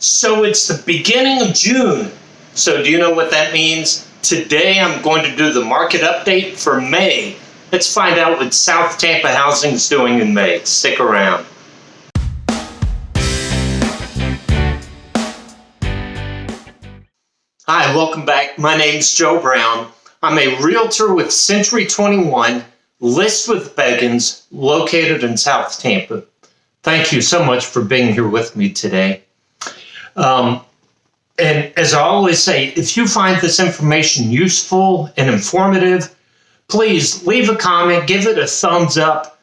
So it's the beginning of June. So do you know what that means? Today I'm going to do the market update for May. Let's find out what South Tampa housing is doing in May. Stick around. Hi, welcome back. My name's Joe Brown. I'm a realtor with Century 21, List with Beggins, located in South Tampa. Thank you so much for being here with me today. And as I always say, if you find this information useful and informative, please leave a comment, give it a thumbs up,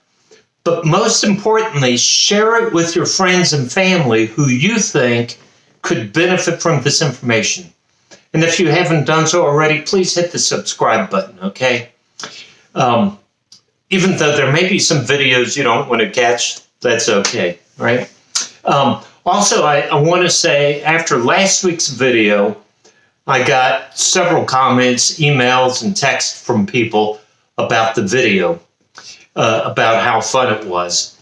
but most importantly, share it with your friends and family who you think could benefit from this information. And if you haven't done so already, please hit the subscribe button, okay? Even though there may be some videos you don't want to catch, that's okay, right? Also, I want to say, after last week's video, I got several comments, emails, and texts from people about the video, about how fun it was.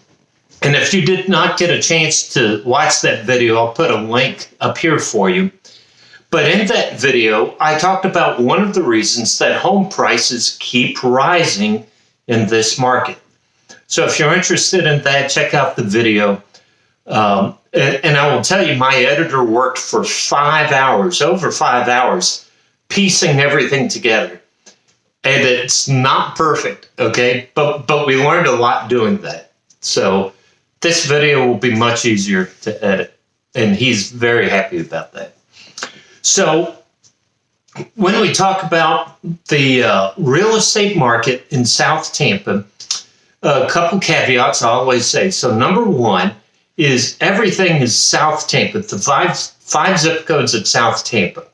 And if you did not get a chance to watch that video, I'll put a link up here for you. But in that video, I talked about one of the reasons that home prices keep rising in this market. So if you're interested in that, check out the video. And I will tell you, my editor worked for 5 hours, over 5 hours, piecing everything together. And it's not perfect, okay? But we learned a lot doing that. So this video will be much easier to edit. And he's very happy about that. So when we talk about the real estate market in South Tampa, a couple caveats I always say. So number one is everything is South Tampa, the five zip codes of South Tampa.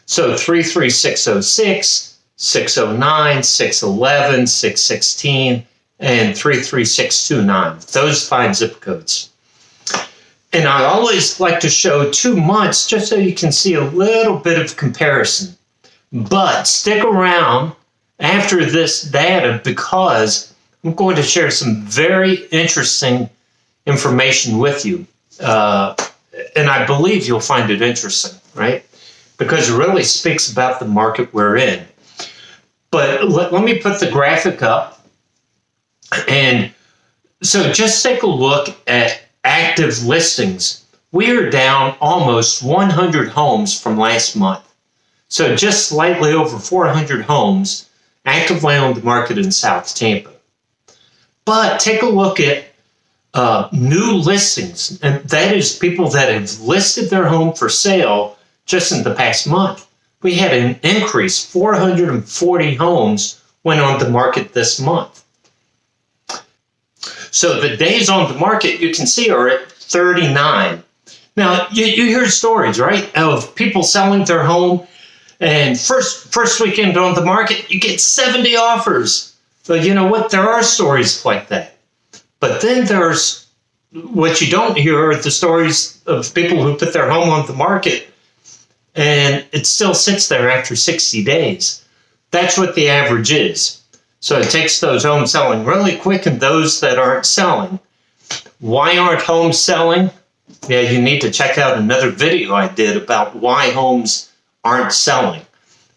So 33606, 609, 611, 616, and 33629. Those 5 zip codes. And I always like to show 2 months just so you can see a little bit of comparison. But stick around after this data because I'm going to share some very interesting information with you. And I believe you'll find it interesting, right? Because it really speaks about the market we're in. But let me put the graphic up. And so just take a look at active listings. We are down almost 100 homes from last month. So just slightly over 400 homes actively on the market in South Tampa. But take a look at new listings, and that is people that have listed their home for sale just in the past month. We had an increase, 440 homes went on the market this month. So the days on the market, you can see, are at 39. Now, you hear stories, right, of people selling their home, and first weekend on the market, you get 70 offers. So you know what? There are stories like that. But then there's what you don't hear are the stories of people who put their home on the market and it still sits there after 60 days. That's what the average is. So it takes those homes selling really quick and those that aren't selling. Why aren't homes selling? Yeah, you need to check out another video I did about why homes aren't selling.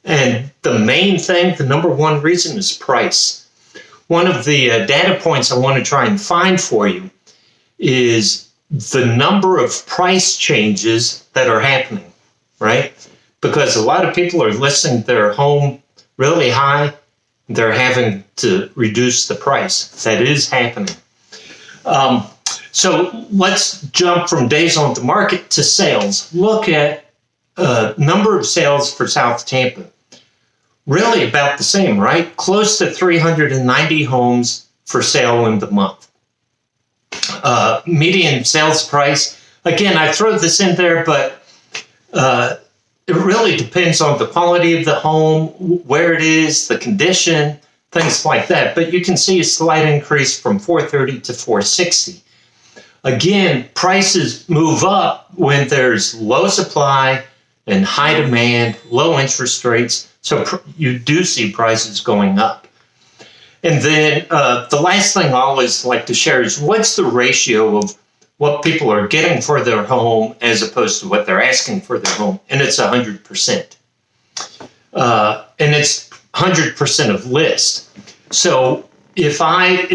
And the main thing, the number one reason is price. One of the data points I want to try and find for you is the number of price changes that are happening, right? Because a lot of people are listing their home really high. They're having to reduce the price. That is happening. So let's jump from days on the market to sales. Look at number of sales for South Tampa. Really about the same, right? Close to 390 homes for sale in the month. Median sales price, again, I throw this in there, but it really depends on the quality of the home, where it is, the condition, things like that. But you can see a slight increase from 430 to 460. Again, prices move up when there's low supply and high demand, low interest rates. So you do see prices going up. And then the last thing I always like to share is what's the ratio of what people are getting for their home as opposed to what they're asking for their home, and it's 100%. And it's 100% of list. So if I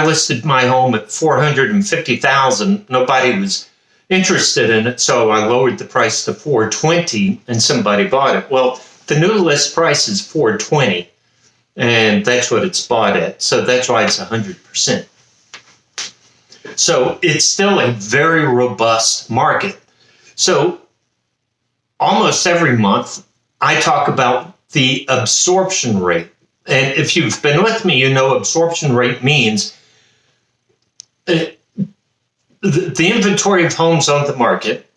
listed my home at $450,000, nobody was interested in it, so I lowered the price to $420,000, and somebody bought it. Well, the new list price is $420,000, and that's what it's bought at. So that's why it's 100%. So it's still a very robust market. So almost every month, I talk about the absorption rate. And if you've been with me, you know absorption rate means the inventory of homes on the market,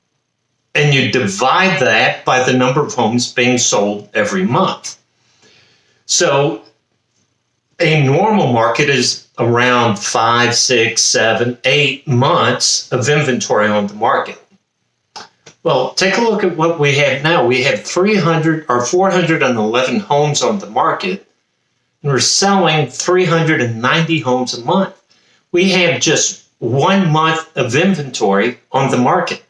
and you divide that by the number of homes being sold every month. So a normal market is around 5, 6, 7, 8 months of inventory on the market. Well, take a look at what we have now. We have 411 homes on the market, and we're selling 390 homes a month. We have just 1 month of inventory on the market.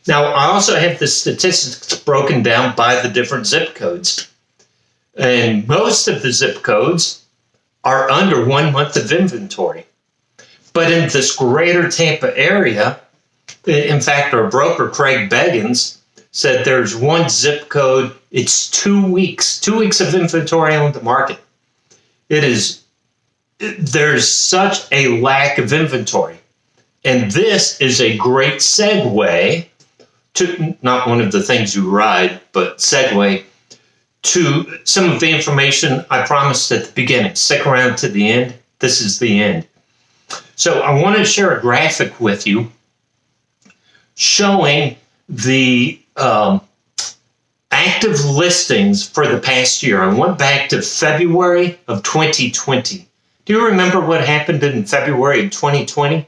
Now, I also have the statistics broken down by the different zip codes. And most of the zip codes are under 1 month of inventory. But in this greater Tampa area, in fact, our broker, Craig Beggins, said there's one zip code, it's 2 weeks of inventory on the market. There's such a lack of inventory. And this is a great segue to, not one of the things you ride, but segue to some of the information I promised at the beginning. Stick around to the end. This is the end. So I want to share a graphic with you showing the active listings for the past year. I went back to February of 2020. Do you remember what happened in February of 2020?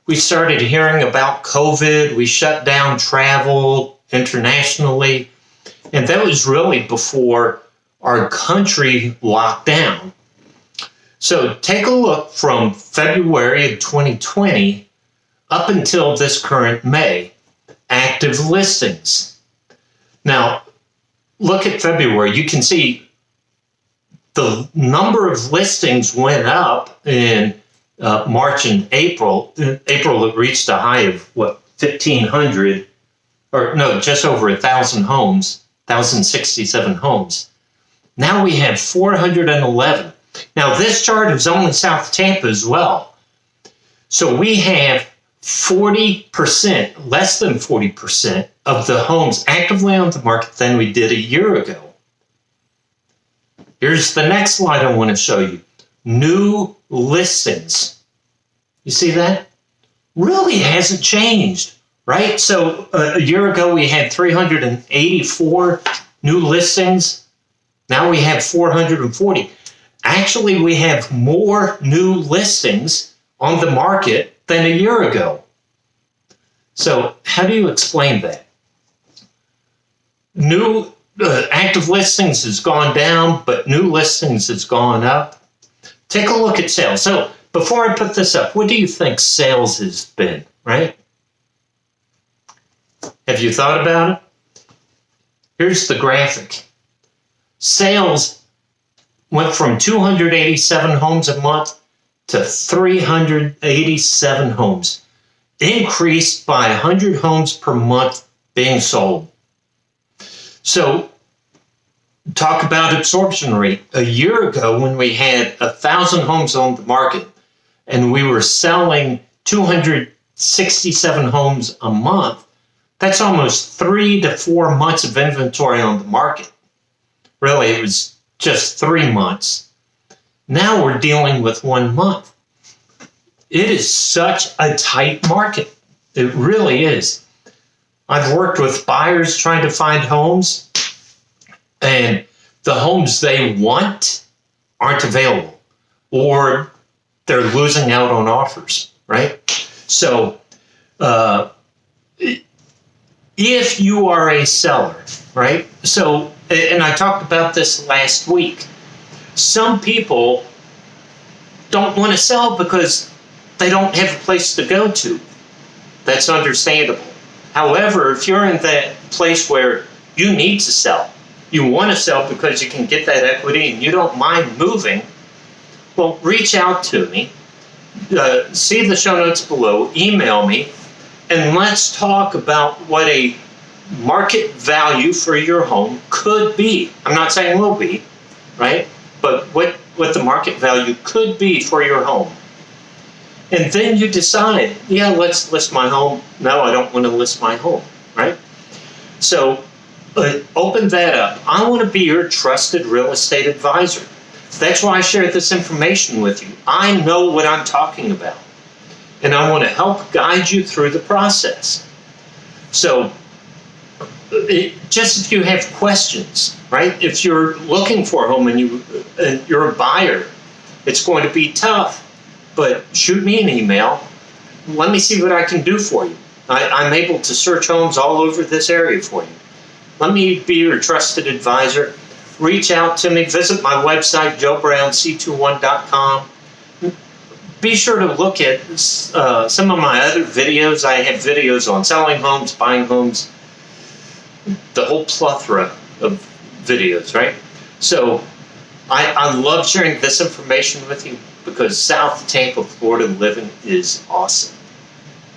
We started hearing about COVID. We shut down travel internationally. And that was really before our country locked down. So take a look from February of 2020 up until this current May. Active listings. Now, look at February. You can see the number of listings went up in March and April. In April, it reached a high of, 1,500, or no, just over 1,000 homes, 1,067 homes. Now we have 411. Now, this chart is only South Tampa as well. So we have 40%, less than 40% of the homes actively on the market than we did a year ago. Here's the next slide I want to show you. New listings. You see that? Really hasn't changed, right? So a year ago we had 384 new listings. Now we have 440. Actually, we have more new listings on the market than a year ago. So how do you explain that? New active listings has gone down, but new listings has gone up. Take a look at sales. So before I put this up, what do you think sales has been, right? Have you thought about it? Here's the graphic. Sales went from 287 homes a month to 387 homes, increased by 100 homes per month being sold. So talk about absorption rate. A year ago, when we had 1,000 homes on the market and we were selling 267 homes a month, that's almost 3 to 4 months of inventory on the market. Really, it was just 3 months. Now we're dealing with 1 month. It is such a tight market. It really is. I've worked with buyers trying to find homes, and the homes they want aren't available, or they're losing out on offers, right? So if you are a seller, right? So, and I talked about this last week, some people don't want to sell because they don't have a place to go to. That's understandable. However, if you're in that place where you need to sell, you want to sell because you can get that equity and you don't mind moving, well, reach out to me. See the show notes below, email me, and let's talk about what a market value for your home could be. I'm not saying will be, right? But what the market value could be for your home. And then you decide, yeah, let's list my home. No, I don't want to list my home, right? So open that up. I want to be your trusted real estate advisor. That's why I share this information with you. I know what I'm talking about, and I want to help guide you through the process. So just if you have questions, right? If you're looking for a home and you're a buyer, it's going to be tough, but shoot me an email. Let me see what I can do for you. I'm able to search homes all over this area for you. Let me be your trusted advisor. Reach out to me. Visit my website, joebrownc21.com. Be sure to look at some of my other videos. I have videos on selling homes, buying homes, the whole plethora of videos, right? So I love sharing this information with you because South Tampa, Florida living is awesome.